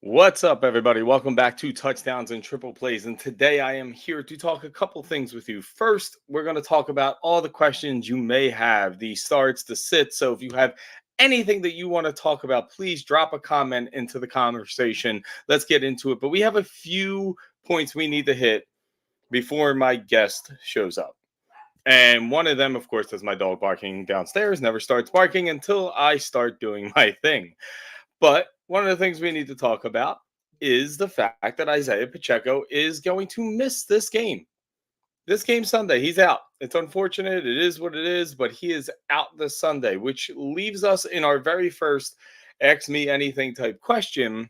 What's up, everybody? Welcome back to Touchdowns and Triple Plays. And today I am here to talk a couple things with you. First, we're going to talk about all the questions you may have, the starts, the sits. So if you have anything that you want to talk about, please drop a comment into the conversation. Let's get into it. But we have a few points we need to hit before my guest shows up. And one of them, of course, is my dog barking downstairs, never starts barking until I start doing my thing. But one of the things we need to talk about is the fact that Isaiah Pacheco is going to miss this game. This game Sunday, he's out. It's unfortunate. It is what it is, but he is out this Sunday, which leaves us in our very first Ask Me Anything type question,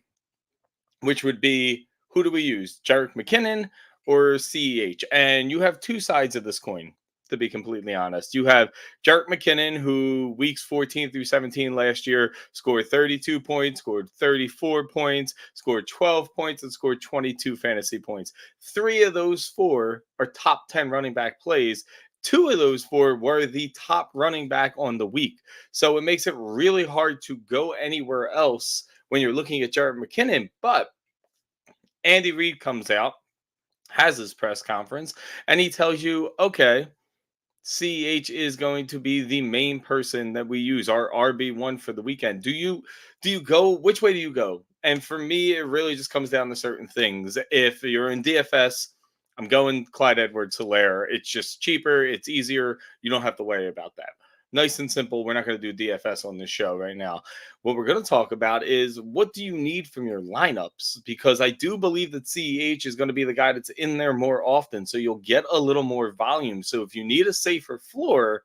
which would be, who do we use, Jerick McKinnon or CEH? And you have two sides of this coin, to be completely honest. You have Jerick McKinnon, who weeks 14 through 17 last year scored 32 points, scored 34 points, scored 12 points, and scored 22 fantasy points. 3 of those 4 are top 10 running back plays. 2 of those 4 were the top running back on the week. So it makes it really hard to go anywhere else when you're looking at Jerick McKinnon. But Andy Reid comes out, has his press conference, and he tells you, okay, CH is going to be the main person that we use, our RB1 for the weekend. Do you go, which way do you go? And for me, it really just comes down to certain things. If you're in DFS, I'm going Clyde Edwards-Helaire. It's just cheaper, it's easier. You don't have to worry about that. Nice and simple. We're not going to do DFS on this show right now. What we're going to talk about is, what do you need from your lineups? Because I do believe that CEH is going to be the guy that's in there more often, so you'll get a little more volume. So if you need a safer floor,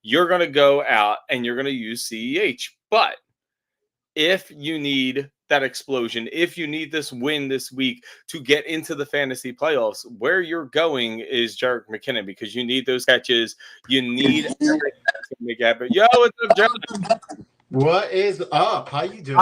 you're going to go out and you're going to use CEH. But if you need that explosion, if you need this win this week to get into the fantasy playoffs, where you're going is Jerick McKinnon, because you need those catches. You need everything to make happen. Yo, what's up, Jonathan? What is up? How you doing?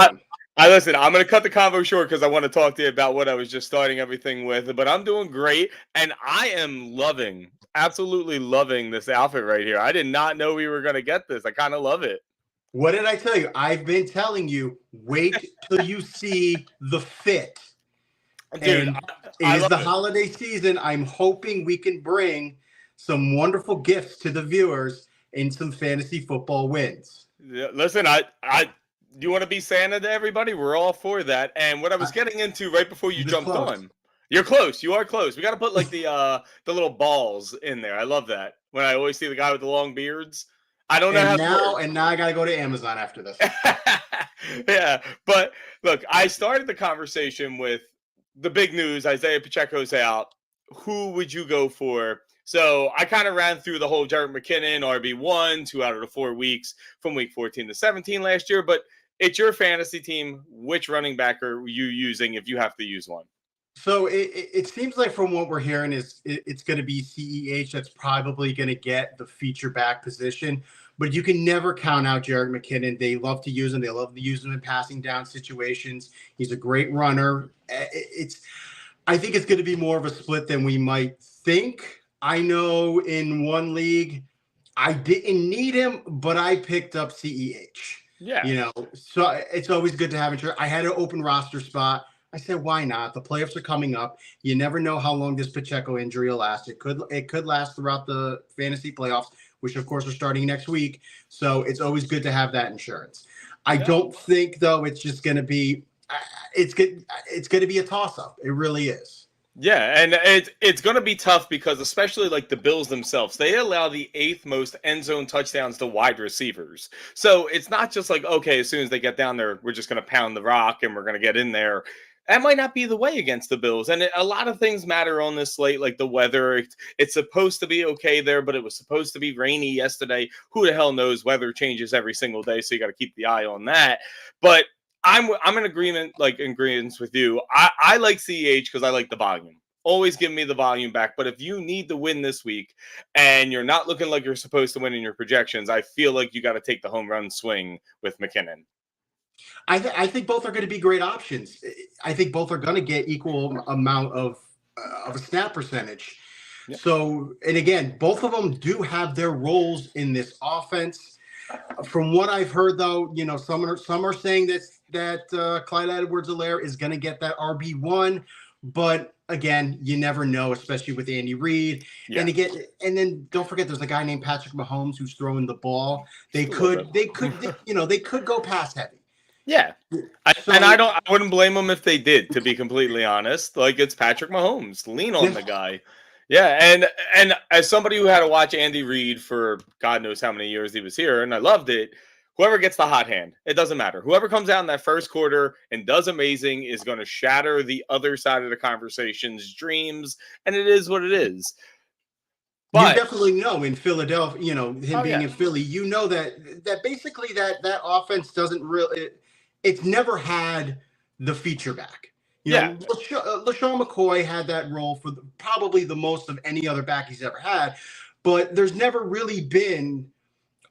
I listen, I'm going to cut the convo short because I want to talk to you about what I was just starting everything with, but I'm doing great, and I am loving, absolutely loving this outfit right here. I did not know we were going to get this. I kind of love it. What did I tell you? I've been telling you, wait till you see the fit. Dude, And it is the holiday season. I'm hoping we can bring some wonderful gifts to the viewers and some fantasy football wins. Yeah, listen, do you want to be Santa to everybody? We're all for that. And what I was getting into right before you jumped on, you're close. You are close. We got to put like the little balls in there. I love that. When I always see the guy with the long beards. I don't know how. And now I got to go to Amazon after this. Yeah, but look, I started the conversation with the big news. Isaiah Pacheco's out. Who would you go for? So I kind of ran through the whole Jerick McKinnon, RB1, 2 out of the 4 weeks from week 14 to 17 last year. But it's your fantasy team. Which running back are you using if you have to use one? So it seems like from what we're hearing is it's going to be CEH that's probably going to get the feature back position. But you can never count out Jerick McKinnon. They love to use him. They love to use him in passing down situations. He's a great runner. I think it's going to be more of a split than we might think. I know in one league, I didn't need him, but I picked up CEH. Yeah. So it's always good to have insurance. I had an open roster spot. I said, why not? The playoffs are coming up. You never know how long this Pacheco injury will last. It could last throughout the fantasy playoffs, which of course are starting next week. So it's always good to have that insurance. I don't think though it's just going to be. It's going to be a toss up. It really is. Yeah, and it's going to be tough because especially like the Bills themselves, they allow the 8th most end zone touchdowns to wide receivers. So it's not just like, okay, as soon as they get down there, we're just going to pound the rock and we're going to get in there. That might not be the way against the Bills. And a lot of things matter on this slate, like the weather. It's supposed to be okay there, but it was supposed to be rainy yesterday. Who the hell knows? Weather changes every single day, so you got to keep the eye on that. But I'm in agreement with you. I like CEH because I like the volume. Always give me the volume back. But if you need to win this week and you're not looking like you're supposed to win in your projections, I feel like you got to take the home run swing with McKinnon. I think both are going to be great options. I think both are going to get equal amount of a snap percentage. Yep. So, and again, both of them do have their roles in this offense. From what I've heard, though, some are saying that Clyde Edwards-Helaire is going to get that RB1, but again, you never know, especially with Andy Reid. Yeah. And then don't forget, there's a guy named Patrick Mahomes who's throwing the ball. They Just a little could, bit. they could go pass heavy. Yeah. And I wouldn't blame them if they did, to be completely honest. Like, it's Patrick Mahomes. Lean on the guy. Yeah, and as somebody who had to watch Andy Reid for God knows how many years he was here, and I loved it, whoever gets the hot hand, it doesn't matter. Whoever comes out in that first quarter and does amazing is going to shatter the other side of the conversation's dreams, and it is what it is. But you definitely know in Philadelphia, him being in Philly, that basically that offense doesn't really, it's never had the feature back. LaShawn McCoy had that role for probably the most of any other back he's ever had, but there's never really been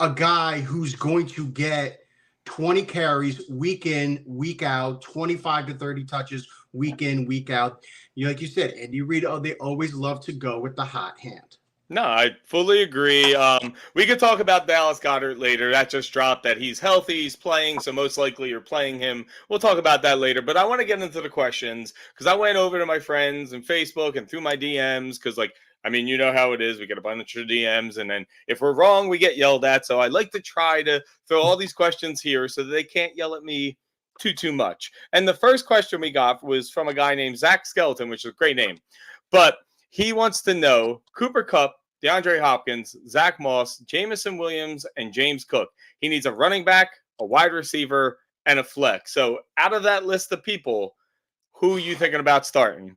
a guy who's going to get 20 carries week in, week out, 25 to 30 touches week in, week out. Like you said, Andy Reid, they always love to go with the hot hand. No, I fully agree. We could talk about Dallas Goedert later. That just dropped that he's healthy, he's playing, so most likely you're playing him. We'll talk about that later. But I want to get into the questions because I went over to my friends and Facebook and through my DMs because, you know how it is. We get a bunch of DMs, and then if we're wrong, we get yelled at. So I like to try to throw all these questions here so that they can't yell at me too much. And the first question we got was from a guy named Zach Skeleton, which is a great name. But he wants to know Cooper Kupp, DeAndre Hopkins, Zach Moss, Jameson Williams, and James Cook. He needs a running back, a wide receiver, and a flex. So out of that list of people, who are you thinking about starting?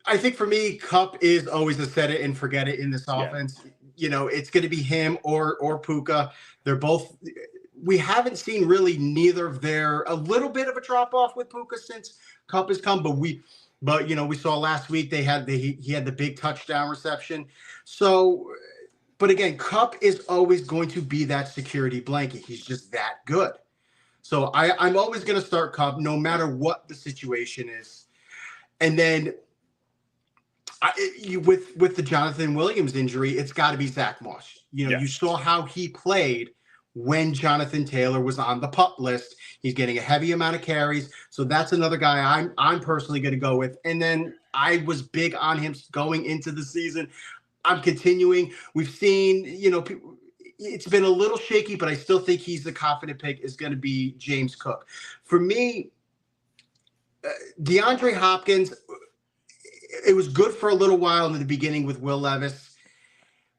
I think for me, Kupp is always a set it and forget it in this offense. Yeah. It's going to be him or Puka. They're both. We haven't seen really neither of their, a little bit of a drop off with Puka since Kupp has come, but we saw last week he had the big touchdown reception. So, but again, Kupp is always going to be that security blanket. He's just that good. So I'm always going to start Kupp no matter what the situation is. And then with the Jonathan Williams injury, it's got to be Zach Moss. You saw how he played when Jonathan Taylor was on the PUP list. He's getting a heavy amount of carries. So that's another guy I'm personally going to go with. And then I was big on him going into the season. I'm continuing. We've seen, it's been a little shaky, but I still think he's the confident pick is going to be James Cook. For me, DeAndre Hopkins, it was good for a little while in the beginning with Will Levis.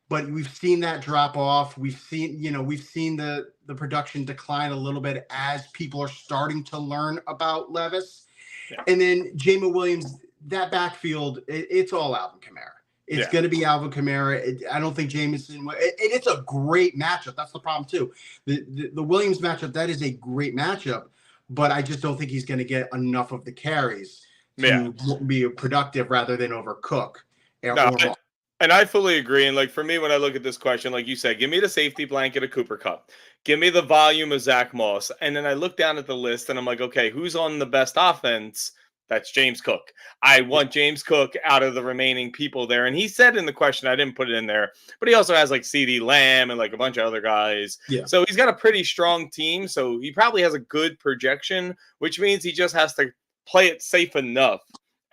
But we've seen that drop off. We've seen the production decline a little bit as people are starting to learn about Levis. Yeah. And then Jameson Williams, that backfield, it's all Alvin Kamara. It's going to be Alvin Kamara. I don't think Jameson. And it's a great matchup. That's the problem too. The Williams matchup, that is a great matchup, but I just don't think he's going to get enough of the carries to be productive rather than over Cook. And I fully agree. And for me, when I look at this question, like you said, give me the safety blanket of Cooper Kupp. Give me the volume of Zach Moss. And then I look down at the list and I'm like, okay, who's on the best offense? That's James Cook. I want James Cook out of the remaining people there. And he said in the question, I didn't put it in there, but he also has CeeDee Lamb and a bunch of other guys. Yeah. So he's got a pretty strong team. So he probably has a good projection, which means he just has to play it safe enough.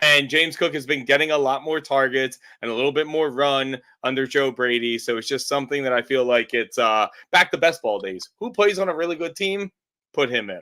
And James Cook has been getting a lot more targets and a little bit more run under Joe Brady. So it's just something that I feel like it's back to best ball days. Who plays on a really good team? Put him in.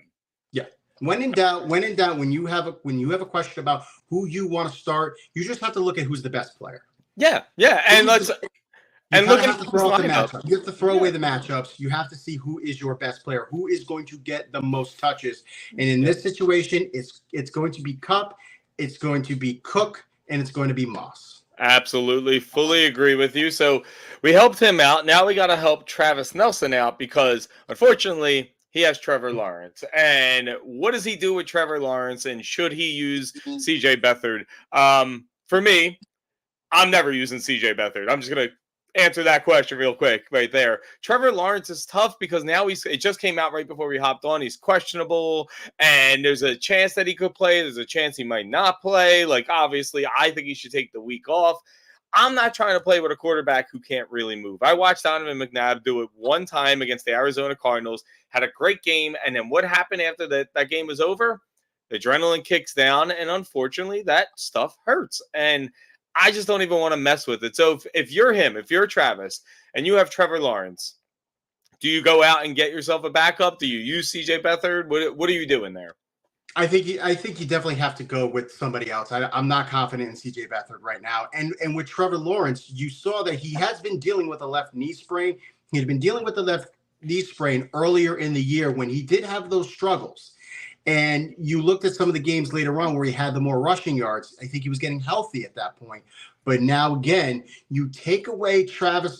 Yeah. When in doubt, when you have a question about who you want to start, you just have to look at who's the best player. Yeah. Yeah. And look at the matchup. You have to throw away the matchups. You have to see who is your best player, who is going to get the most touches. And in this situation, it's going to be Kupp. It's going to be Cook, and it's going to be Moss. Absolutely. Fully agree with you. So we helped him out. Now we got to help Travis Nelson out because, unfortunately, he has Trevor Lawrence. And what does he do with Trevor Lawrence, and should he use C.J. Beathard? For me, I'm never using C.J. Beathard. I'm just going to answer that question real quick right there. Trevor Lawrence is tough because now it just came out right before we hopped on. He's questionable, and there's a chance that he could play. There's a chance he might not play. Obviously, I think he should take the week off. I'm not trying to play with a quarterback who can't really move. I watched Donovan McNabb do it one time against the Arizona Cardinals, had a great game, and then what happened after that game was over? The adrenaline kicks down, and unfortunately, that stuff hurts. And I just don't even want to mess with it. So if you're him, if you're Travis, and you have Trevor Lawrence, do you go out and get yourself a backup? Do you use CJ Beathard? What are you doing there? I think you definitely have to go with somebody else. I'm not confident in CJ Beathard right now. And with Trevor Lawrence, you saw that he has been dealing with a left knee sprain. He had been dealing with the left knee sprain earlier in the year when he did have those struggles. And you looked at some of the games later on where he had the more rushing yards. I think he was getting healthy at that point. But now again, you take away Trevor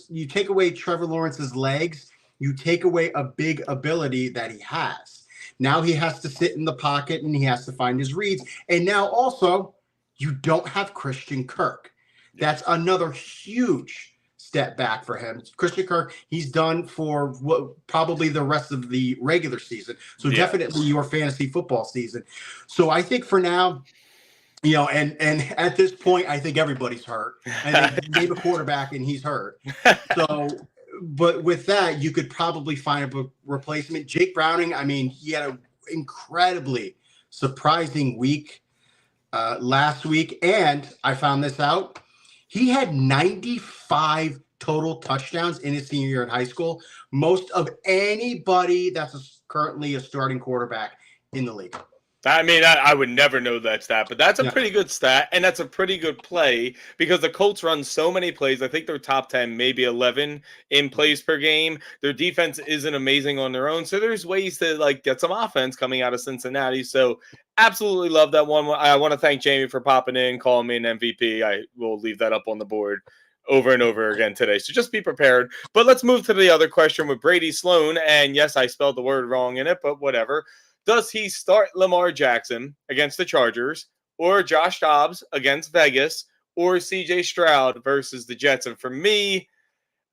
Lawrence's legs, you take away a big ability that he has. Now he has to sit in the pocket and he has to find his reads. And now also, you don't have Christian Kirk. That's another huge step back for him. Christian Kirk, he's done for probably the rest of the regular season. So definitely your fantasy football season. So I think for now, and at this point, I think everybody's hurt. I think they gave a quarterback and he's hurt. So, but with that, you could probably find a replacement. Jake Browning, I mean, he had an incredibly surprising week last week. And I found this out. He had 95 total touchdowns in his senior year in high school, most of anybody that's currently a starting quarterback in the league. I mean, I would never know that stat, but that's a pretty good stat, and that's a pretty good play because the Colts run so many plays. I think they're top 10, maybe 11 in plays per game. Their defense isn't amazing on their own, so there's ways to get some offense coming out of Cincinnati. So absolutely love that one. I want to thank Jamie for popping in, calling me an MVP. I will leave that up on the board over and over again today. So just be prepared. But let's move to the other question with Brady Sloan. And yes, I spelled the word wrong in it, but whatever. Does he start Lamar Jackson against the Chargers or Josh Dobbs against Vegas or CJ Stroud versus the Jets? And for me,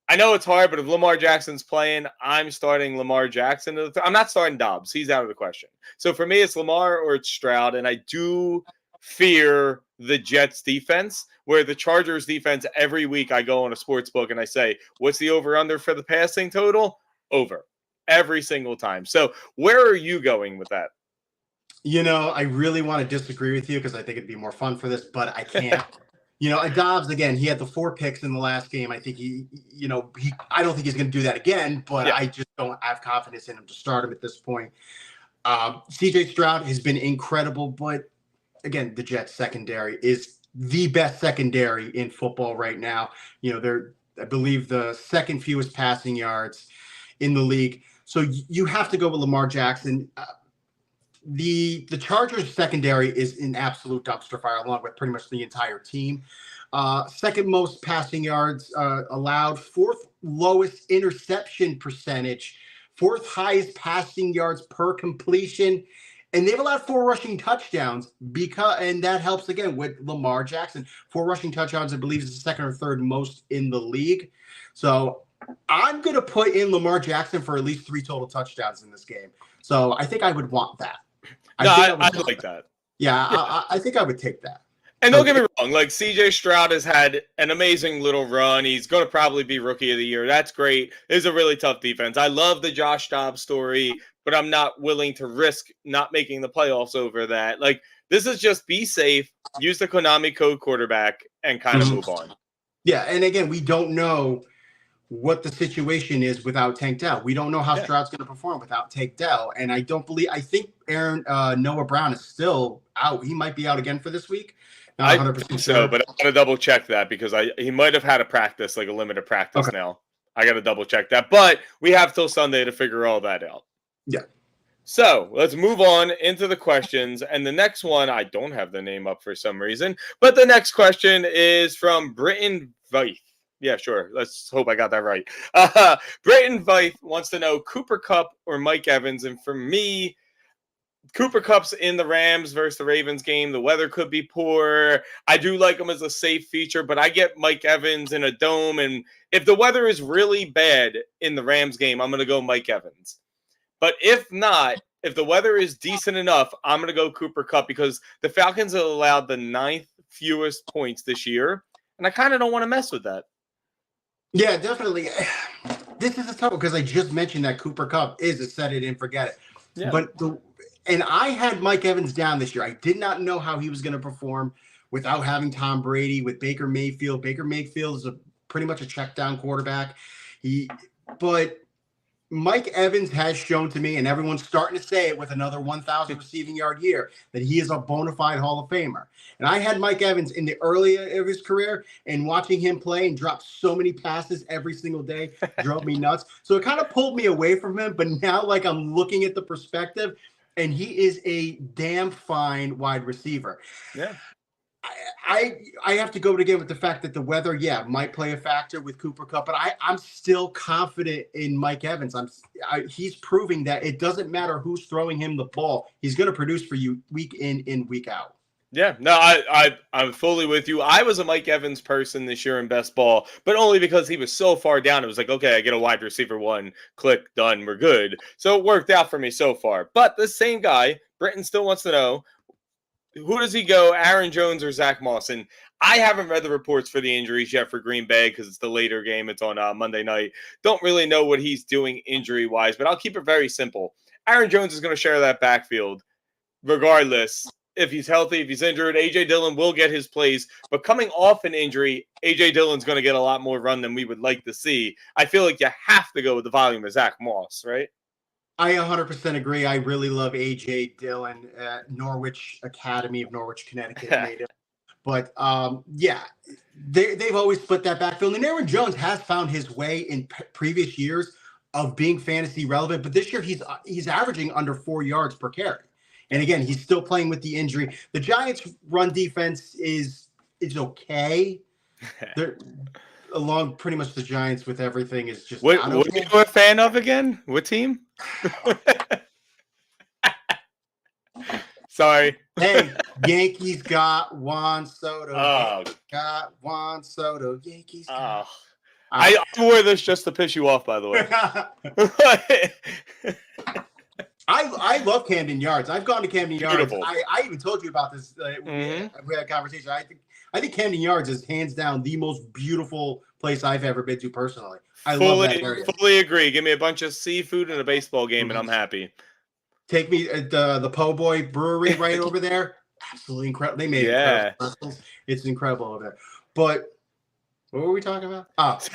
I know it's hard, but if Lamar Jackson's playing, I'm starting Lamar Jackson. I'm not starting Dobbs. He's out of the question. So for me, it's Lamar or it's Stroud. And I do fear the Jets defense, where the Chargers defense, every week I go on a sports book and I say, what's the over-under for the passing total? Over. Every single time. So where are you going with that? I really want to disagree with you because I think it'd be more fun for this, but I can't. Dobbs, again, he had the 4 picks in the last game. I think I don't think he's going to do that again, but I just don't have confidence in him to start him at this point. CJ Stroud has been incredible, but again, the Jets secondary is the best secondary in football right now. They're, I believe, the second fewest passing yards in the league. So you have to go with Lamar Jackson. The Chargers secondary is an absolute dumpster fire, along with pretty much the entire team. Second most passing yards allowed, 4th lowest interception percentage, 4th highest passing yards per completion, and they've allowed 4 rushing touchdowns and that helps again with Lamar Jackson. 4 rushing touchdowns, I believe, is the 2nd or 3rd most in the league. So I'm going to put in Lamar Jackson for at least 3 total touchdowns in this game. So I think I would want that. I like that. Yeah, I think I would take that. And don't get me wrong, CJ Stroud has had an amazing little run. He's going to probably be rookie of the year. That's great. It's a really tough defense. I love the Josh Dobbs story, but I'm not willing to risk not making the playoffs over that. This is just be safe, use the Konami code quarterback, and kind of move on. Yeah, and again, we don't know what the situation is without Tank Dell. We don't know how Stroud's going to perform without Tank Dell. And I think Noah Brown is still out. He might be out again for this week. Not 100% sure. So, but I got to double check that because he might have had a practice, a limited practice now. I got to double check that. But we have till Sunday to figure all that out. Yeah. So let's move on into the questions. And the next one, I don't have the name up for some reason, but the next question is from Britton Veith. Yeah, sure. Let's hope I got that right. Britton Veith wants to know Cooper Kupp or Mike Evans. And for me, Cooper Kupp's in the Rams versus the Ravens game. The weather could be poor. I do like him as a safe feature, but I get Mike Evans in a dome. And if the weather is really bad in the Rams game, I'm going to go Mike Evans. But if not, if the weather is decent enough, I'm going to go Cooper Kupp because the Falcons have allowed the 9th fewest points this year. And I kind of don't want to mess with that. Yeah, definitely. This is a tough one because I just mentioned that Cooper Kupp is a set it and forget it. Yeah. And I had Mike Evans down this year. I did not know how he was going to perform without having Tom Brady, with Baker Mayfield. Baker Mayfield is pretty much a check down quarterback. But Mike Evans has shown to me, and everyone's starting to say it with another 1,000 receiving yard year, that he is a bona fide Hall of Famer. And I had Mike Evans in the early of his career, and watching him play and drop so many passes every single day drove me nuts. So it kind of pulled me away from him. But now, like, I'm looking at the perspective, and he is a damn fine wide receiver. Yeah. I have to go again with the fact that the weather, might play a factor with Cooper Kupp, but I'm still confident in Mike Evans. He's proving that it doesn't matter who's throwing him the ball. He's going to produce for you week in, week out. Yeah, no, I'm fully with you. I was a Mike Evans person this year in best ball, but only because he was so far down. It was like, okay, I get a wide receiver one, click, done, we're good. So it worked out for me so far. But the same guy, Britton still wants to know, who does he go, Aaron Jones or Zach Moss? And I haven't read the reports for the injuries yet for Green Bay because it's the later game. It's on Monday night. Don't really know what he's doing injury-wise, but I'll keep it very simple. Aaron Jones is going to share that backfield regardless. If he's healthy, if he's injured, A.J. Dillon will get his plays. But coming off an injury, A.J. Dillon's going to get a lot more run than we would like to see. I feel like you have to go with the volume of Zach Moss, right? I 100% agree. I really love A.J. Dillon at Norwich Academy of Norwich, Connecticut native. But, they've always split that backfield. And Aaron Jones has found his way in previous years of being fantasy relevant. But this year he's averaging under 4 yards per carry. And again, he's still playing with the injury. The Giants' run defense is okay. They're along pretty much the Giants with everything is just what are you a fan of again? What team? Sorry. Hey, Yankees got Juan Soto. Oh. Got Juan Soto. Yankees. Got... I wore this just to piss you off, by the way. I love Camden Yards. I've gone to Camden Yards. Beautiful. I even told you about this. We had a conversation. I think Camden Yards is hands down the most beautiful place I've ever been to personally. I love that area. Fully agree. Give me a bunch of seafood and a baseball game, and I'm happy. Take me at the Po' Boy Brewery right over there. Absolutely incredible. They made incredible pretzels. It's incredible over there. But what were we talking about?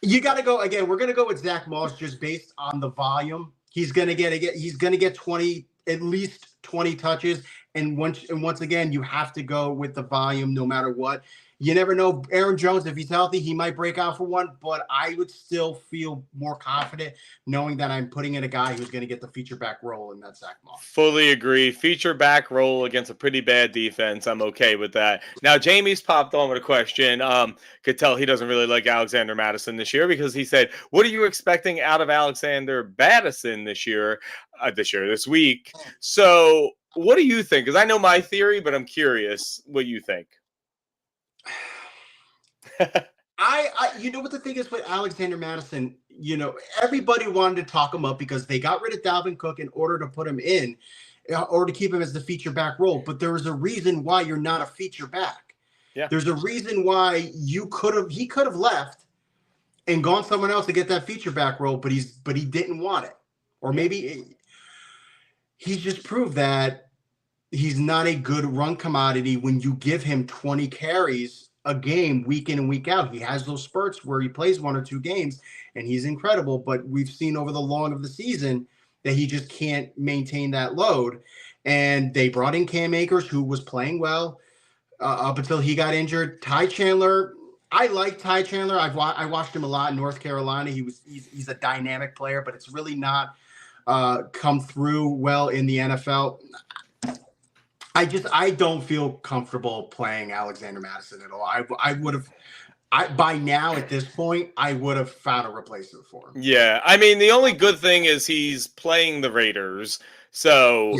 You got to go again. We're going to go with Zach Moss just based on the volume. He's going to get 20, at least 20 touches. And once again, you have to go with the volume no matter what. You never know. Aaron Jones, if he's healthy, he might break out for one, but I would still feel more confident knowing that I'm putting in a guy who's going to get the feature back role in that Zach Moss. Fully agree. Feature back role against a pretty bad defense. I'm okay with that. Now, Jamie's popped on with a question. Could tell he doesn't really like Alexander Madison this year because he said, what are you expecting out of Alexander Madison this week? So what do you think? Because I know my theory, but I'm curious what you think. You know what the thing is with Alexander Madison, everybody wanted to talk him up because they got rid of Dalvin Cook in order to put him in or to keep him as the feature back role. But there is a reason why you're not a feature back. Yeah. There's a reason why he could have left and gone someone else to get that feature back role, but he didn't want it. Or maybe he's just proved that he's not a good run commodity when you give him 20 carries a game week in and week out. He has those spurts where he plays 1 or 2 games and he's incredible, but we've seen over the long of the season that he just can't maintain that load. And they brought in Cam Akers, who was playing well up until he got injured. Ty Chandler, I like Ty Chandler. I watched him a lot in North Carolina. He's a dynamic player, but it's really not come through well in the NFL. I don't feel comfortable playing Alexander Madison at all. I would have, by now at this point, I would have found a replacement for him. Yeah, I mean, the only good thing is he's playing the Raiders, so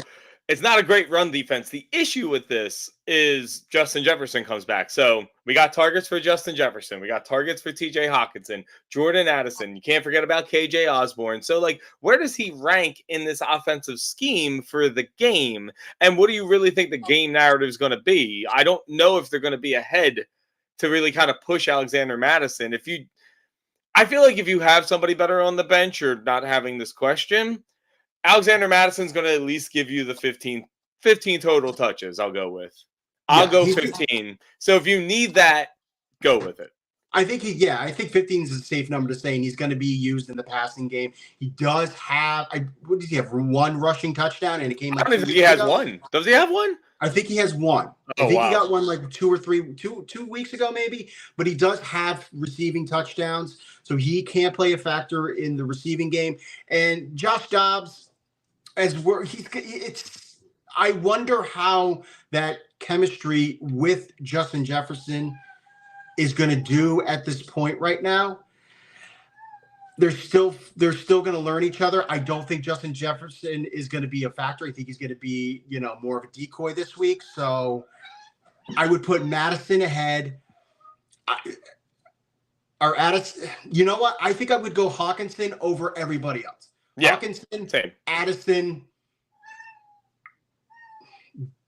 it's not a great run defense. The issue with this is Justin Jefferson comes back. So we got targets for Justin Jefferson. We got targets for TJ Hawkinson, Jordan Addison. You can't forget about KJ Osborne. So, like, where does he rank in this offensive scheme for the game? And what do you really think the game narrative is going to be? I don't know if they're going to be ahead to really kind of push Alexander Madison. I feel like if you have somebody better on the bench, you're not having this question. Alexander Madison's going to at least give you the 15 total touches. I'll go with. I'll go 15. So if you need that, go with it. I think 15 is a safe number to say, and he's going to be used in the passing game. He does have, what does he have? One rushing touchdown, and it came like I don't think he has one. Does he have one? I think he has one. Oh, I think he got one like 2 weeks ago, maybe. But he does have receiving touchdowns, so he can play a factor in the receiving game. And Josh Dobbs, I wonder how that chemistry with Justin Jefferson is going to do at this point right now. They're still going to learn each other. I don't think Justin Jefferson is going to be a factor. I think he's going to be, more of a decoy this week. So I would put Madison ahead. Addison, you know what? I think I would go Hawkinson over everybody else. Yeah, Hawkinson, same. Addison,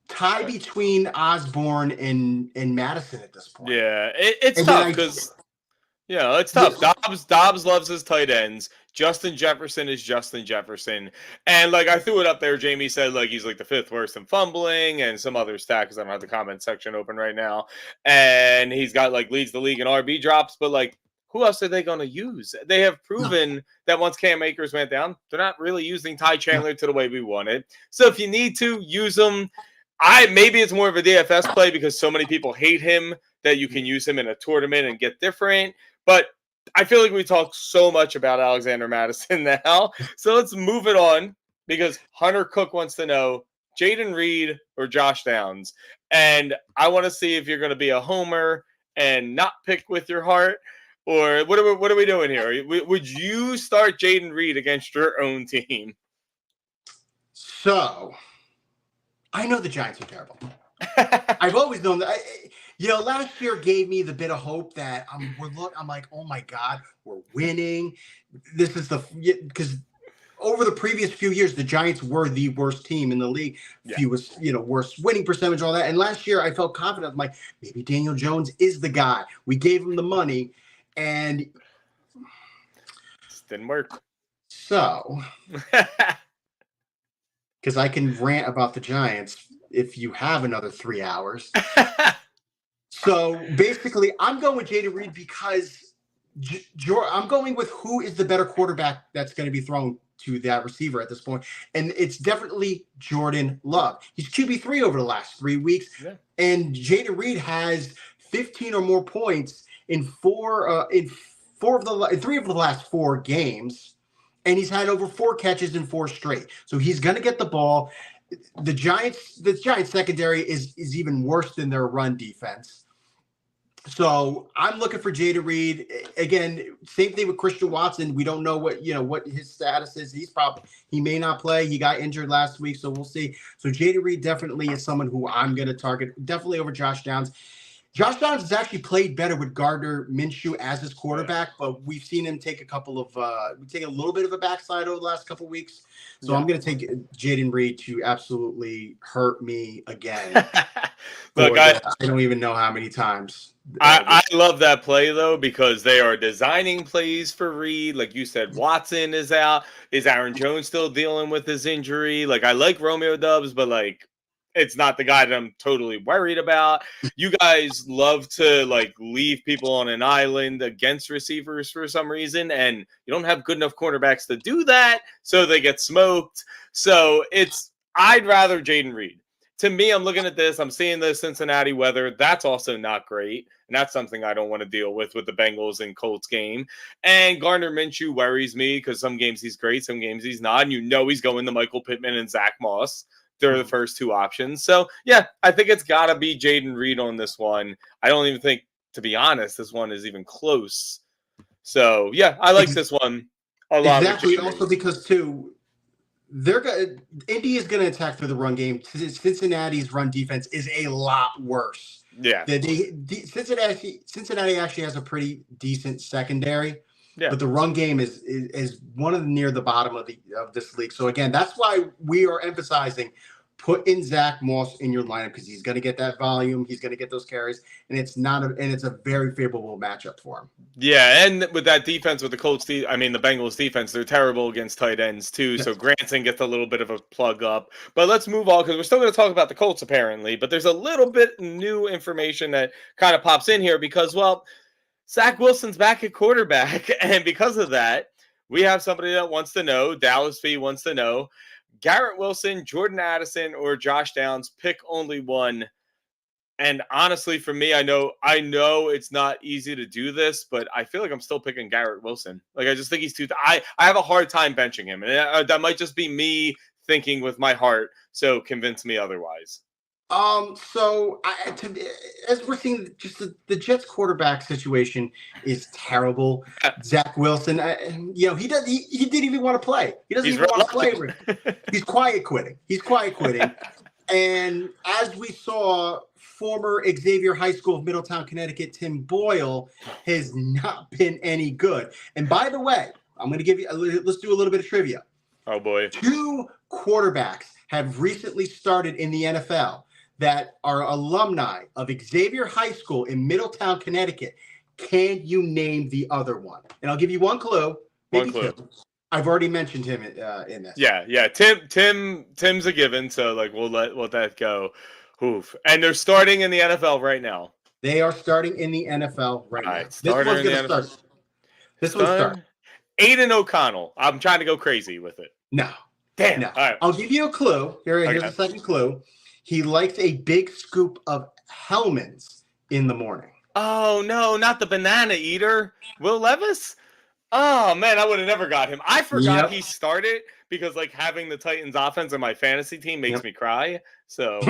tie between Osborne and Madison at this point. Yeah, it's tough because it's tough. Dobbs loves his tight ends. Justin Jefferson is Justin Jefferson. And like I threw it up there, Jamie said like he's like the 5th worst in fumbling and some other stat because I don't have the comment section open right now. And he's got like leads the league in RB drops, but like who else are they going to use? They have proven that once Cam Akers went down, they're not really using Ty Chandler to the way we wanted. So if you need to use them, maybe it's more of a DFS play because so many people hate him that you can use him in a tournament and get different. But I feel like we talk so much about Alexander Madison now. So let's move it on because Hunter Cook wants to know Jaden Reed or Josh Downs. And I want to see if you're going to be a homer and not pick with your heart. Or what are we doing here? Would you start Jaden Reed against your own team? So, I know the Giants are terrible. I've always known that. Last year gave me the bit of hope that I'm like, oh my God, we're winning. This is because over the previous few years, the Giants were the worst team in the league. Fewest, worst winning percentage, all that. And last year I felt confident. I'm like, maybe Daniel Jones is the guy. We gave him the money. And it didn't work. So, because I can rant about the Giants if you have another 3 hours. So basically, I'm going with Jaden Reed because I'm going with who is the better quarterback that's going to be thrown to that receiver at this point. And it's definitely Jordan Love. He's QB3 over the last 3 weeks. Yeah. And Jaden Reed has 15 or more points in three of the last 4 games, and he's had over 4 catches in 4 straight. So he's going to get the ball. The Giants secondary is even worse than their run defense. So I'm looking for Jaden Reed. Again, same thing with Christian Watson. We don't know what his status is. He may not play. He got injured last week, so we'll see. So Jaden Reed definitely is someone who I'm going to target, definitely over Josh Downs. Josh Downs has actually played better with Gardner Minshew as his quarterback, but we've seen him take a little bit of a backslide over the last couple of weeks. So I'm going to take Jaden Reed to absolutely hurt me again. Look, I don't even know how many times. I love that play, though, because they are designing plays for Reed. Like you said, Watson is out. Is Aaron Jones still dealing with his injury? Like, I like Romeo Doubs, but, like, it's not the guy that I'm totally worried about. You guys love to like leave people on an island against receivers for some reason, and you don't have good enough cornerbacks to do that, so they get smoked. So I'd rather Jaden Reed. To me, I'm looking at this. I'm seeing the Cincinnati weather. That's also not great, and that's something I don't want to deal with the Bengals and Colts game. And Gardner Minshew worries me because some games he's great, some games he's not, and he's going to Michael Pittman and Zach Moss. They're the first 2 options. So, yeah, I think it's got to be Jaden Reed on this one. I don't even think, to be honest, this one is even close. So, yeah, I like this one a lot. Exactly. Also because, too, Indy is going to attack through the run game. Cincinnati's run defense is a lot worse. Yeah. Cincinnati actually has a pretty decent secondary, Yeah. but the run game is one of near the bottom of this league. So again, that's why we are emphasizing put in Zach Moss in your lineup because he's going to get that volume, he's going to get those carries, and it's a very favorable matchup for him. Yeah, and with that defense, with the the Bengals defense, they're terrible against tight ends too. So Granson gets a little bit of a plug up. But let's move on because we're still going to talk about the Colts apparently. But there's a little bit new information that kind of pops in here because, well, Zach Wilson's back at quarterback, and because of that, we have somebody that wants to know. Dallas V wants to know: Garrett Wilson, Jordan Addison, or Josh Downs? Pick only one. And honestly, for me, I know it's not easy to do this, but I feel like I'm still picking Garrett Wilson. Like, I just think he's I have a hard time benching him. And that might just be me thinking with my heart. So convince me otherwise. As we're seeing, just the Jets quarterback situation is terrible. Zach Wilson, he didn't even want to play. He doesn't even want to play. He's quiet quitting. And as we saw, former Xavier High School of Middletown, Connecticut, Tim Boyle has not been any good. And by the way, I'm going to give you, let's do a little bit of trivia. Oh boy. 2 quarterbacks have recently started in the NFL that are alumni of Xavier High School in Middletown, Connecticut. Can you name the other one? And I'll give you one clue. One clue. I've already mentioned him in this. Yeah. Tim's a given, so like we'll let that go. Oof. And they're starting in the NFL right now. They are starting in the NFL right now. This one's going to start. This one's starting. Aiden O'Connell. I'm trying to go crazy with it. No. Damn. No. All right. I'll give you a clue. Here's a second clue. He likes a big scoop of Hellmann's in the morning. Oh, no, not the banana eater. Will Levis? Oh, man, I would have never got him. I forgot he started because, like, having the Titans offense on my fantasy team makes me cry. So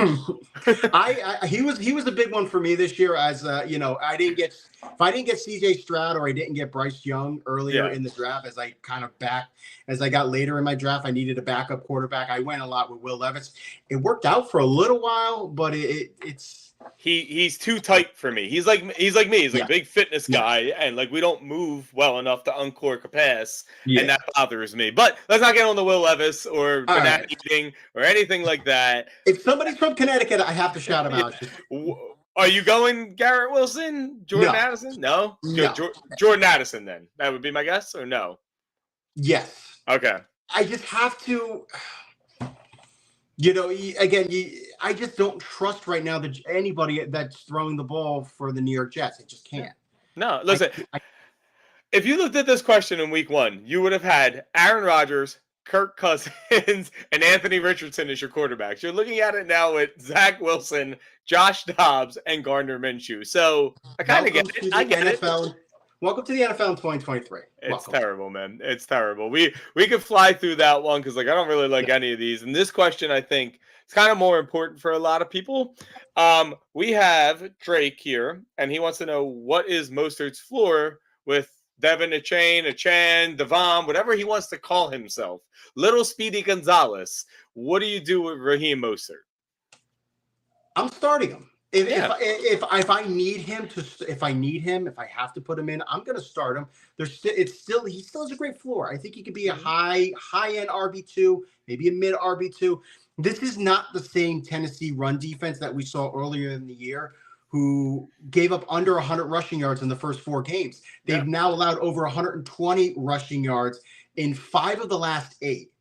he was a big one for me this year as, if I didn't get CJ Stroud or I didn't get Bryce Young earlier in the draft as I got later in my draft, I needed a backup quarterback. I went a lot with Will Levis. It worked out for a little while, but it's he's too tight for me. He's like me. He's like a big fitness guy, and like we don't move well enough to uncork a pass, and that bothers me. But let's not get on the Will Levis or banana eating or anything like that. If somebody's from Connecticut, I have to shout him out. Are you going Garrett Wilson, Jordan Addison? No? Jordan Addison, then. That would be my guess, or no? Yes. Okay. I just have to, I just don't trust right now that anybody that's throwing the ball for the New York Jets. I just can't. No, listen. If you looked at this question in week 1, you would have had Aaron Rodgers, Kirk Cousins, and Anthony Richardson as your quarterbacks. You're looking at it now with Zach Wilson, Josh Dobbs, and Gardner Minshew. So I kind of get it. I get it. Welcome to the NFL in 2023. It's terrible, man. It's terrible. We could fly through that one because I don't really like any of these. And this question, I think, is kind of more important for a lot of people. We have Drake here, and he wants to know what is Mostert's floor with Devin Achan, Devon, whatever he wants to call himself. Little Speedy Gonzalez. What do you do with Raheem Mostert? I'm starting him. If I need him, if I have to put him in, I'm going to start him. He still has a great floor. I think he could be a high end RB2, maybe a mid RB2. This is not the same Tennessee run defense that we saw earlier in the year, who gave up under 100 rushing yards in the first 4 games. They've now allowed over 120 rushing yards in 5 of the last 8.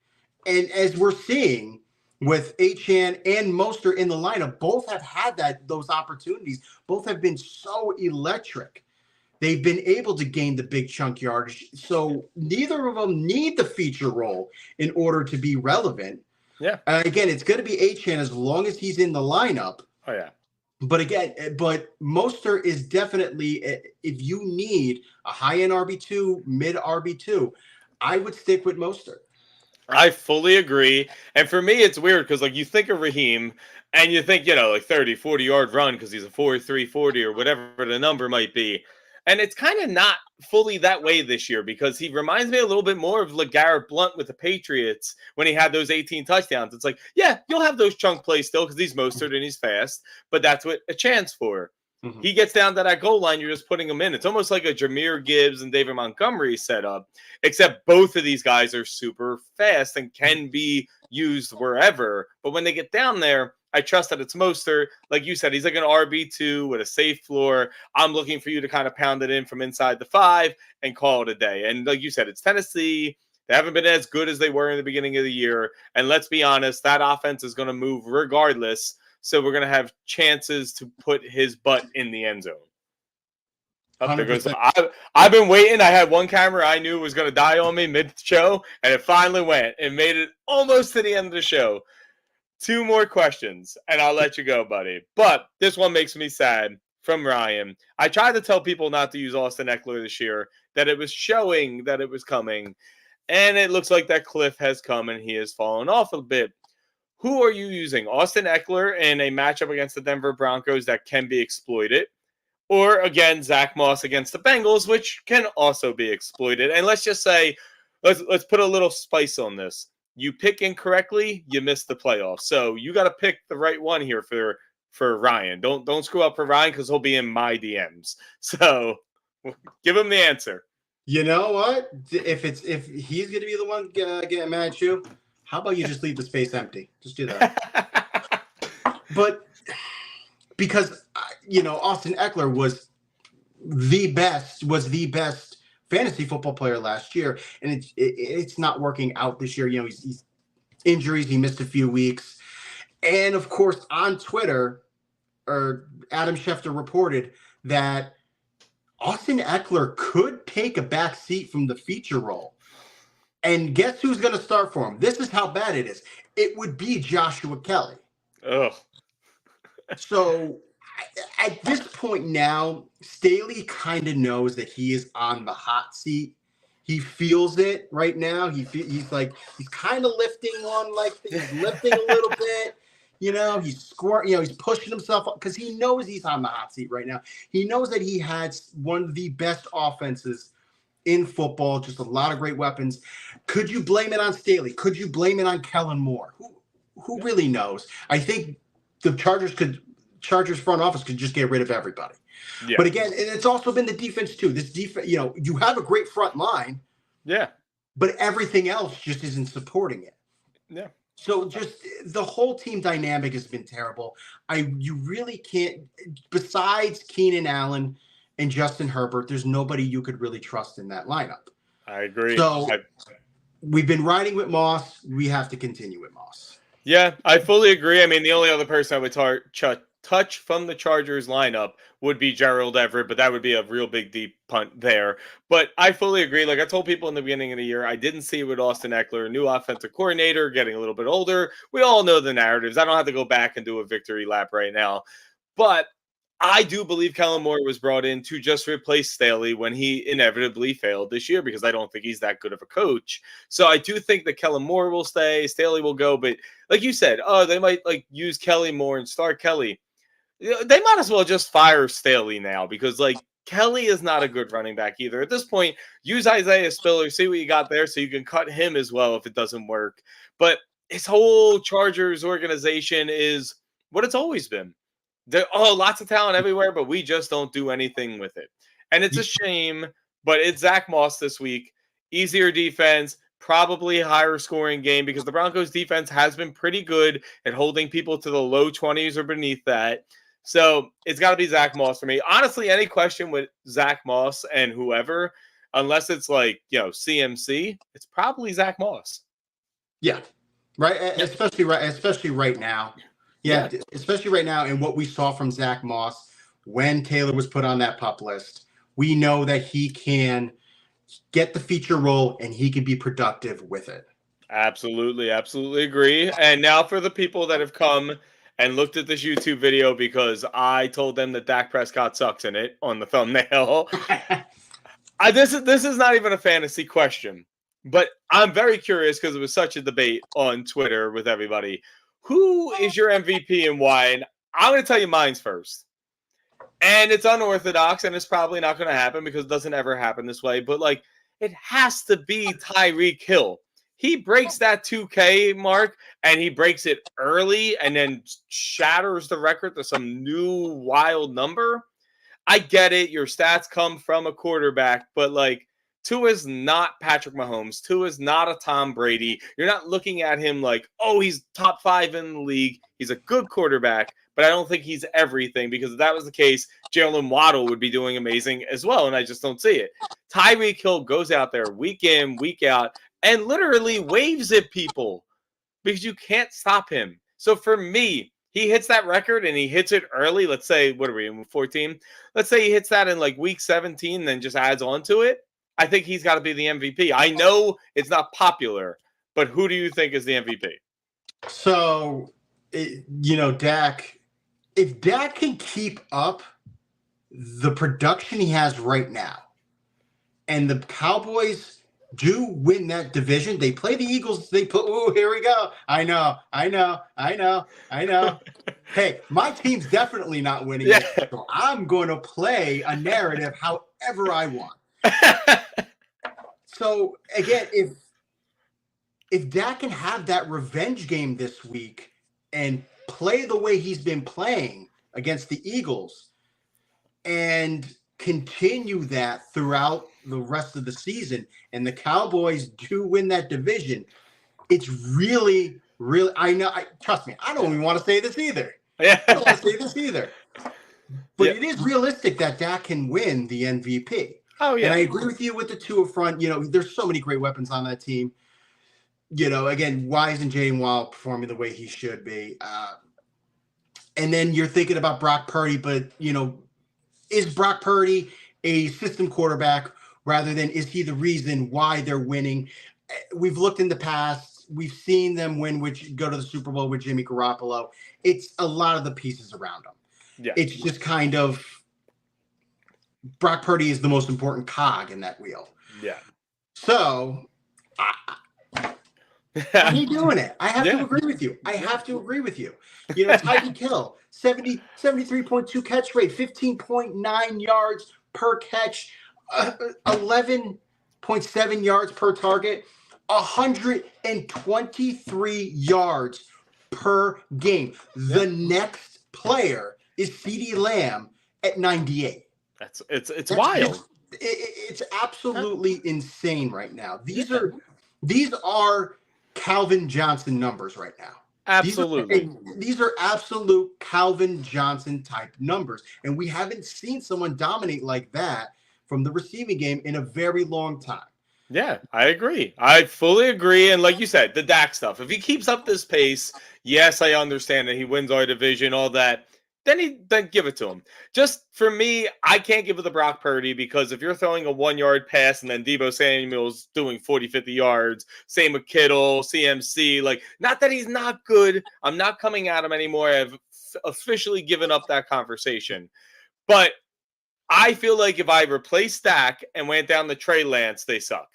And as we're seeing with Achan and Mostert in the lineup, both have had those opportunities. Both have been so electric. They've been able to gain the big chunk yardage. So neither of them need the feature role in order to be relevant. Yeah. Again, it's going to be Achan as long as he's in the lineup. Oh, yeah. But Mostert is definitely, if you need a high-end RB2, mid RB2, I would stick with Mostert. I fully agree. And for me, it's weird because, like, you think of Raheem and you think, like 30, 40-yard run because he's a 4.3 40 or whatever the number might be. And it's kind of not fully that way this year because he reminds me a little bit more of LeGarrette Blount with the Patriots when he had those 18 touchdowns. It's like, yeah, you'll have those chunk plays still because he's Mostert and he's fast, but that's what a chance for. Mhm. He gets down to that goal line, you're just putting him in. It's almost like a Jahmyr Gibbs and David Montgomery setup, except both of these guys are super fast and can be used wherever. But when they get down there, I trust that it's Mostert. Like you said, he's like an RB2 with a safe floor. I'm looking for you to kind of pound it in from inside the 5 and call it a day. And like you said, it's Tennessee. They haven't been as good as they were in the beginning of the year. And let's be honest, that offense is going to move regardless. So we're going to have chances to put his butt in the end zone. Up there goes. I've been waiting. I had one camera I knew was going to die on me mid-show, and it finally went and made it almost to the end of the show. 2 more questions, and I'll let you go, buddy. But this one makes me sad from Ryan. I tried to tell people not to use Austin Eckler this year, that it was showing that it was coming, and it looks like that cliff has come and he has fallen off a bit. Who are you using? Austin Eckler in a matchup against the Denver Broncos that can be exploited? Or, again, Zach Moss against the Bengals, which can also be exploited. And let's just say, let's put a little spice on this. You pick incorrectly, you miss the playoffs. So you got to pick the right one here for Ryan. Don't screw up for Ryan because he'll be in my DMs. So give him the answer. You know what? If he's going to be the one getting mad at you, how about you just leave the space empty? Just do that. But because Austin Eckler was the best fantasy football player last year, and it's not working out this year. He's injuries. He missed a few weeks, and of course on Twitter, Adam Schefter reported that Austin Eckler could take a back seat from the feature role. And guess who's going to start for him? This is how bad it is. It would be Joshua Kelly. Ugh. So at this point now, Staley kind of knows that he is on the hot seat. He feels it right now. He's kind of lifting one, like he's lifting a little bit. He's scoring. He's pushing himself up because he knows he's on the hot seat right now. He knows that he had one of the best offenses in football, just a lot of great weapons. Could you blame it on Staley? Could you blame it on Kellen Moore? Who really knows? I think the Chargers front office could just get rid of everybody. Yeah. But again, and it's also been the defense too. This defense, you have a great front line. Yeah. But everything else just isn't supporting it. Yeah. So just the whole team dynamic has been terrible. You really can't, besides Keenan Allen and Justin Herbert, there's nobody you could really trust in that lineup. I agree. So we've been riding with Moss. We have to continue with Moss. Yeah, I fully agree. I mean, the only other person I would touch from the Chargers lineup would be Gerald Everett, but that would be a real big deep punt there. But I fully agree. Like I told people in the beginning of the year, I didn't see it with Austin Eckler, new offensive coordinator, getting a little bit older. We all know the narratives. I don't have to go back and do a victory lap right now. But I do believe Kellen Moore was brought in to just replace Staley when he inevitably failed this year because I don't think he's that good of a coach. So I do think that Kellen Moore will stay, Staley will go. But like you said, they might use Kelly more and start Kelly. They might as well just fire Staley now because Kelly is not a good running back either. At this point, use Isaiah Spiller, see what you got there so you can cut him as well if it doesn't work. But his whole Chargers organization is what it's always been. Lots of talent everywhere, but we just don't do anything with it. And it's a shame, but it's Zach Moss this week. Easier defense, probably higher scoring game because the Broncos defense has been pretty good at holding people to the low 20s or beneath that. So it's got to be Zach Moss for me. Honestly, any question with Zach Moss and whoever, unless it's CMC, it's probably Zach Moss. Yeah, right. Especially right now. Yeah, especially right now. And what we saw from Zach Moss when Taylor was put on that PUP list, we know that he can get the feature role and he can be productive with it. Absolutely. Absolutely agree. And now for the people that have come and looked at this YouTube video because I told them that Dak Prescott sucks in it on the thumbnail. This is not even a fantasy question, but I'm very curious because it was such a debate on Twitter with everybody. Who is your MVP and why? And I'm going to tell you mine's first. And it's unorthodox, and it's probably not going to happen because it doesn't ever happen this way. But like, it has to be Tyreek Hill. He breaks that 2K mark, and he breaks it early, and then shatters the record to some new wild number. I get it. Your stats come from a quarterback, but like, Tua is not Patrick Mahomes. Tua is not a Tom Brady. You're not looking at him like, oh, he's top 5 in the league. He's a good quarterback, but I don't think he's everything, because if that was the case, Jalen Waddle would be doing amazing as well, and I just don't see it. Tyreek Hill goes out there week in, week out, and literally waves at people because you can't stop him. So for me, he hits that record and he hits it early. Let's say, what are we in 14? Let's say he hits that in like week 17, then just adds on to it. I think he's got to be the MVP. I know it's not popular, but who do you think is the MVP? So, Dak, if Dak can keep up the production he has right now, and the Cowboys do win that division, they play the Eagles. Here we go. I know. Hey, my team's definitely not winning it, so I'm going to play a narrative however I want. So again, if Dak can have that revenge game this week and play the way he's been playing against the Eagles and continue that throughout the rest of the season, and the Cowboys do win that division, it's really, really, trust me, I don't even want to say this either. Yeah. I don't want to say this either. But it is realistic that Dak can win the MVP. Oh, yeah. And I agree with you with the two up front. There's so many great weapons on that team. Again, why isn't Jalen Waddle performing the way he should be? And then you're thinking about Brock Purdy, but, is Brock Purdy a system quarterback rather than is he the reason why they're winning? We've looked in the past. We've seen them go to the Super Bowl with Jimmy Garoppolo. It's a lot of the pieces around him. Yeah. It's just kind of Brock Purdy is the most important cog in that wheel. Yeah. So I ain't doing it. I have to agree with you. Tyreek Hill, 73.2 catch rate, 15.9 yards per catch, 11.7 yards per target, 123 yards per game. The next player is CeeDee Lamb at 98. It's wild. It's absolutely insane right now. These are Calvin Johnson numbers right now. Absolutely. These are absolute Calvin Johnson type numbers. And we haven't seen someone dominate like that from the receiving game in a very long time. Yeah, I agree. I fully agree. And like you said, the Dak stuff, if he keeps up this pace, yes, I understand that he wins our division, all that. Then give it to him. Just for me, I can't give it to Brock Purdy because if you're throwing a 1-yard pass and then Deebo Samuel's doing 40, 50 yards, same with Kittle, CMC, like, not that he's not good. I'm not coming at him anymore. I've officially given up that conversation. But I feel like if I replaced Dak and went down to Trey Lance, they suck.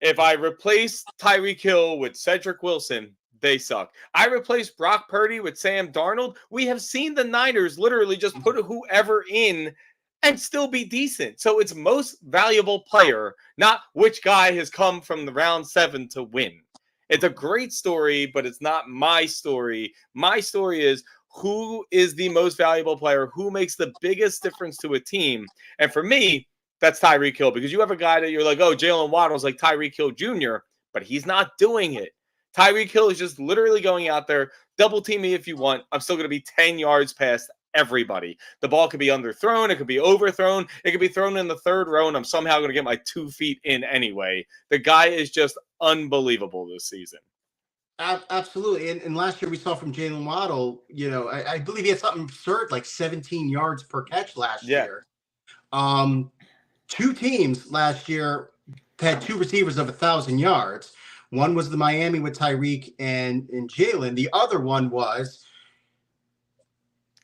If I replaced Tyreek Hill with Cedric Wilson, they suck. I replaced Brock Purdy with Sam Darnold. We have seen the Niners literally just put whoever in and still be decent. So it's most valuable player, not which guy has come from the round 7 to win. It's a great story, but it's not my story. My story is who is the most valuable player, who makes the biggest difference to a team. And for me, that's Tyreek Hill, because you have a guy that you're like, oh, Jalen Waddle's like Tyreek Hill Jr., but he's not doing it. Tyreek Hill is just literally going out there, double team me if you want. I'm still going to be 10 yards past everybody. The ball could be underthrown. It could be overthrown. It could be thrown in the third row, and I'm somehow going to get my 2 feet in anyway. The guy is just unbelievable this season. Absolutely. And last year we saw from Jalen Waddle, I believe he had something absurd, like 17 yards per catch last year. 2 teams last year had 2 receivers of 1,000 yards. One was the Miami with Tyreek and Jalen. The other one was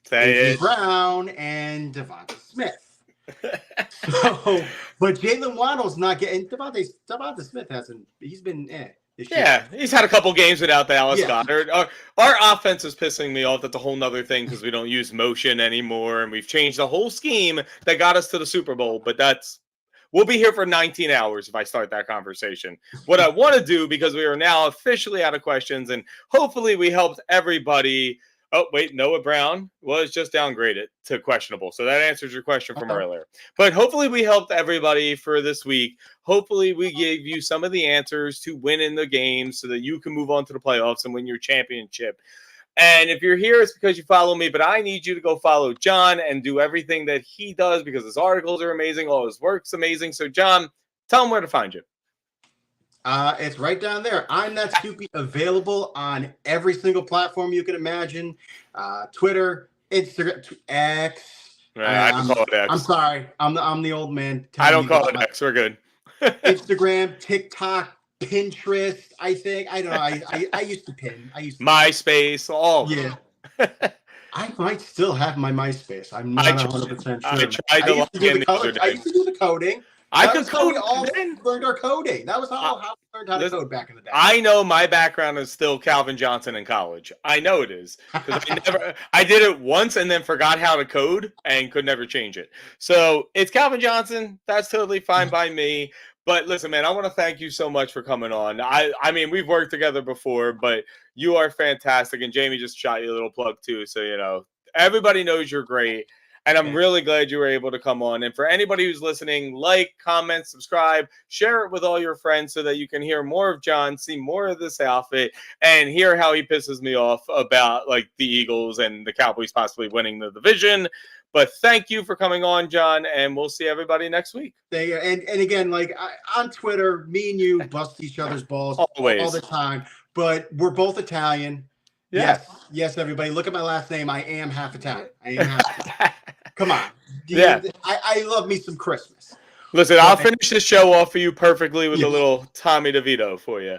Brown and Devonta Smith. But Jalen Waddle's not getting. Devonta Smith hasn't. He's been. this year. Yeah, he's had a couple games without Dallas Yeah. Goddard. Our offense is pissing me off. That's a whole nother thing because we don't use motion anymore, and we've changed the whole scheme that got us to the Super Bowl. But we'll be here for 19 hours if I start that conversation. What I want to do, because we are now officially out of questions, and hopefully we helped everybody. Oh, wait, Noah Brown was just downgraded to questionable. So that answers your question from earlier. But hopefully we helped everybody for this week. Hopefully we gave you some of the answers to win in the game so that you can move on to the playoffs and win your championship. And if you're here, it's because you follow me, but I need you to go follow John and do everything that he does because his articles are amazing. All his work's amazing. So, John, tell him where to find you. It's right down there. I'm That Scoopy, available on every single platform you can imagine. Twitter, Instagram, X. I don't call it X. I'm sorry. I'm the old man. I don't call it X. We're good. Instagram, TikTok, Pinterest. I think. I don't know. I used to pin. MySpace. All. Yeah. I might still have my MySpace. I'm not 100% sure. I tried to log in the other day. I used to do the coding. I could code. We all learned our coding. That was how we learned how to code back in the day. I know my background is still Calvin Johnson in college. I know it is because I did it once and then forgot how to code and could never change it. So it's Calvin Johnson. That's totally fine by me. But listen, man, I want to thank you so much for coming on. I mean, we've worked together before, but you are fantastic. And Jamie just shot you a little plug too. So, everybody knows you're great. And I'm really glad you were able to come on. And for anybody who's listening, like, comment, subscribe, share it with all your friends so that you can hear more of John, see more of this outfit, and hear how he pisses me off about like the Eagles and the Cowboys possibly winning the division. But thank you for coming on, John, and we'll see everybody next week. And again, like on Twitter, me and you bust each other's balls all the time. But we're both Italian. Yeah. Yes, everybody. Look at my last name. I am half Italian. Come on. I love me some Christmas. Listen, I'll finish this show off for you perfectly with a little Tommy DeVito for you.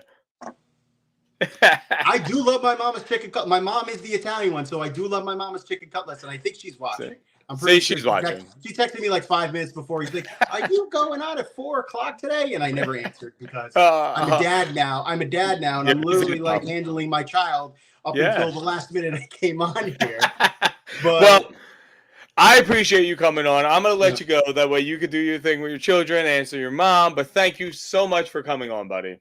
I do love my mama's chicken cutlet. My mom is the Italian one, so I do love my mama's chicken cutlets, and I think she's watching. I'm pretty sure she's watching. She texted me like 5 minutes before. He's like, "Are you going out at 4:00 today?" And I never answered because I'm a dad now. And I'm literally like handling my child up until the last minute I came on here. But I appreciate you coming on. I'm going to let you go. That way you could do your thing with your children, answer your mom. But thank you so much for coming on, buddy.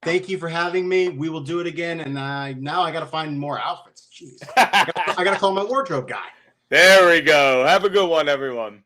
Thank you for having me. We will do it again. And now I got to find more outfits. Jeez. I got to call my wardrobe guy. There we go. Have a good one, everyone.